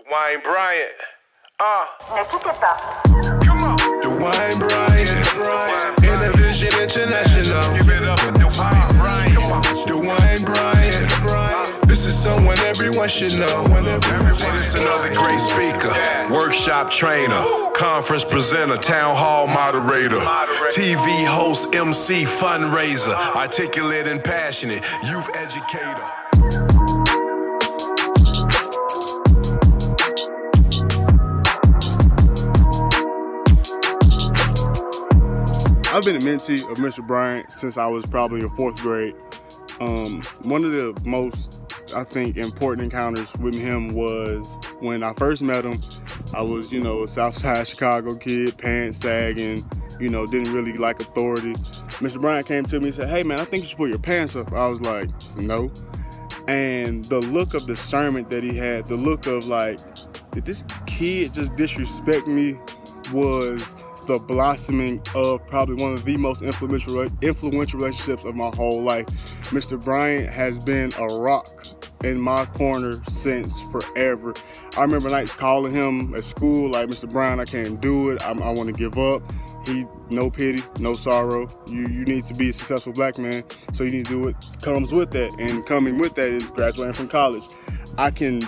Dwayne Bryant. Come on. Dwayne Bryant. Innovation International. Give it up for Dwayne Bryant. Dwayne Bryant. This is someone everyone should know. This another great speaker, workshop trainer, conference presenter, town hall moderator, TV host, MC, fundraiser, articulate and passionate, youth educator. I've been a mentee of Mr. Bryant since I was probably in 4th grade. One of the most, I think, important encounters with him was when I first met him. I was, a Southside Chicago kid, pants sagging, didn't really like authority. Mr. Bryant came to me and said, "Hey man, I think you should put your pants up." I was like, "No." And the look of discernment that he had, the look of like, did this kid just disrespect me, was the blossoming of probably one of the most influential relationships of my whole life. Mr. Bryant has been a rock in my corner since forever. I remember nights calling him at school like, "Mr. Bryant, I can't do it. I want to give up." He, no pity, no sorrow. You need to be a successful black man, so you need to do what comes with that. And coming with that is graduating from college. I can't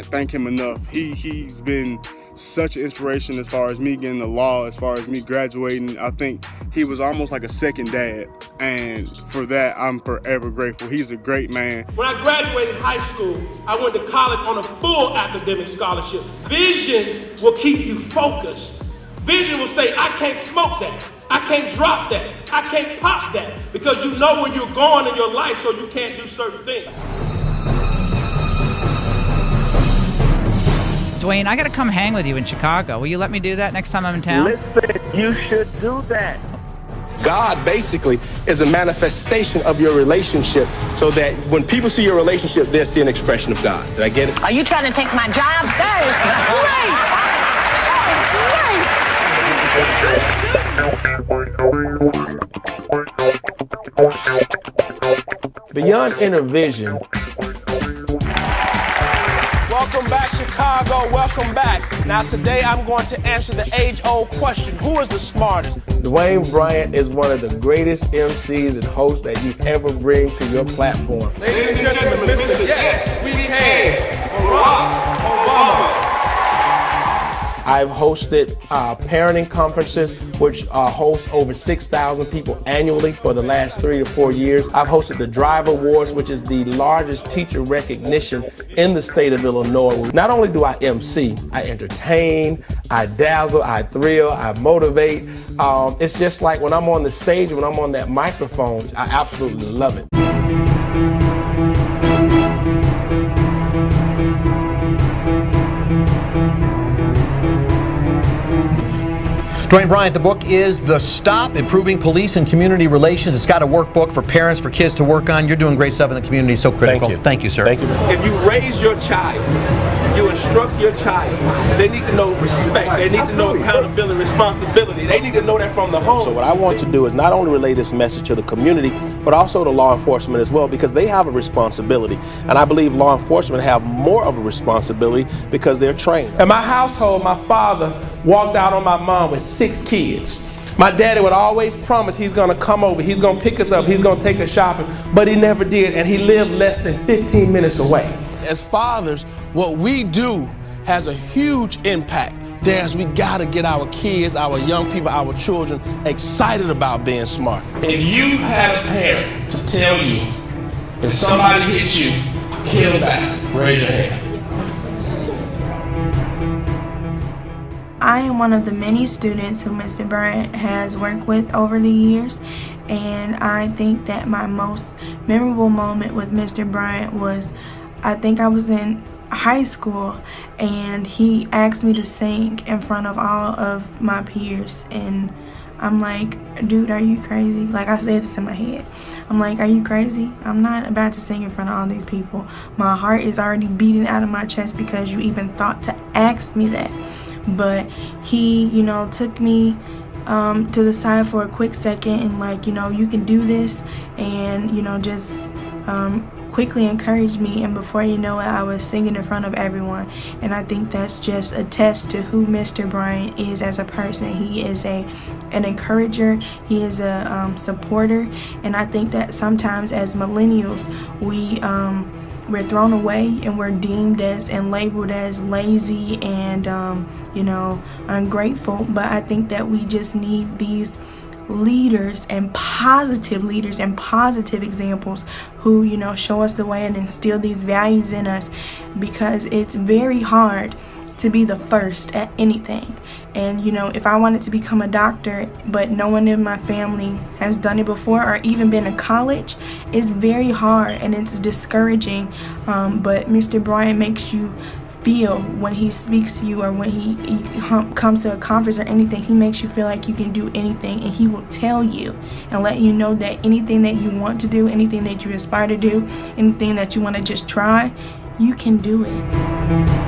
thank him enough. He's been such an inspiration as far as me getting the law, as far as me graduating. I think he was almost like a second dad, and for that I'm forever grateful. He's a great man. When I graduated high school, I went to college on a full academic scholarship. Vision will keep you focused. Vision will say, "I can't smoke that, I can't drop that, I can't pop that," because you know where you're going in your life, so you can't do certain things. Dwayne, I gotta come hang with you in Chicago. Will you let me do that next time I'm in town? Listen, you should do that. God basically is a manifestation of your relationship, so that when people see your relationship, they'll see an expression of God. Did I get it? Are you trying to take my job? That is great. Beyond inner vision. Welcome back, Chicago. Welcome back. Now, today I'm going to answer the age-old question: who is the smartest? Dwayne Bryant is one of the greatest MCs and hosts that you ever bring to your platform. Ladies and gentlemen, Mr. Yes, we can. Barack Obama. I've hosted parenting conferences, which host over 6,000 people annually for the last 3 to 4 years. I've hosted the Drive Awards, which is the largest teacher recognition in the state of Illinois. Not only do I MC, I entertain, I dazzle, I thrill, I motivate. It's just like when I'm on the stage, when I'm on that microphone, I absolutely love it. Dwayne Bryant, the book is The Stop, Improving Police and Community Relations. It's got a workbook for parents, for kids to work on. You're doing great stuff in the community, so critical. Thank you, sir. Thank you. If you raise your child, you instruct your child, they need to know respect, they need to know accountability, responsibility, they need to know that from the home. So what I want to do is not only relay this message to the community, but also to law enforcement as well, because they have a responsibility. And I believe law enforcement have more of a responsibility because they're trained. In my household, my father walked out on my mom with 6 kids. My daddy would always promise he's gonna come over, he's gonna pick us up, he's gonna take us shopping, but he never did, and he lived less than 15 minutes away. As fathers, what we do has a huge impact. Dads, we gotta get our kids, our young people, our children excited about being smart. If you had a parent to tell you, if somebody hits you, kill back, raise your hand. I am one of the many students who Mr. Bryant has worked with over the years, and I think that my most memorable moment with Mr. Bryant was, I think I was in high school and he asked me to sing in front of all of my peers, and I'm like, "Dude, are you crazy?" Like, I said this in my head. I'm like, "Are you crazy? I'm not about to sing in front of all these people. My heart is already beating out of my chest because you even thought to ask me that." But he, took me to the side for a quick second and like, you can do this, and, just quickly encouraged me, and before you know it, I was singing in front of everyone. And I think that's just a test to who Mr. Bryant is as a person. He is an encourager, he is a supporter, and I think that sometimes as millennials, we're thrown away and we're deemed as and labeled as lazy and ungrateful. But I think that we just need these leaders and positive examples who show us the way and instill these values in us, because it's very hard to be the first at anything. And if I wanted to become a doctor but no one in my family has done it before or even been in college, it's very hard and it's discouraging. But Mr. Bryant makes you feel, when he speaks to you or when he comes to a conference or anything, he makes you feel like you can do anything, and he will tell you and let you know that anything that you want to do, anything that you aspire to do, anything that you want to just try, you can do it.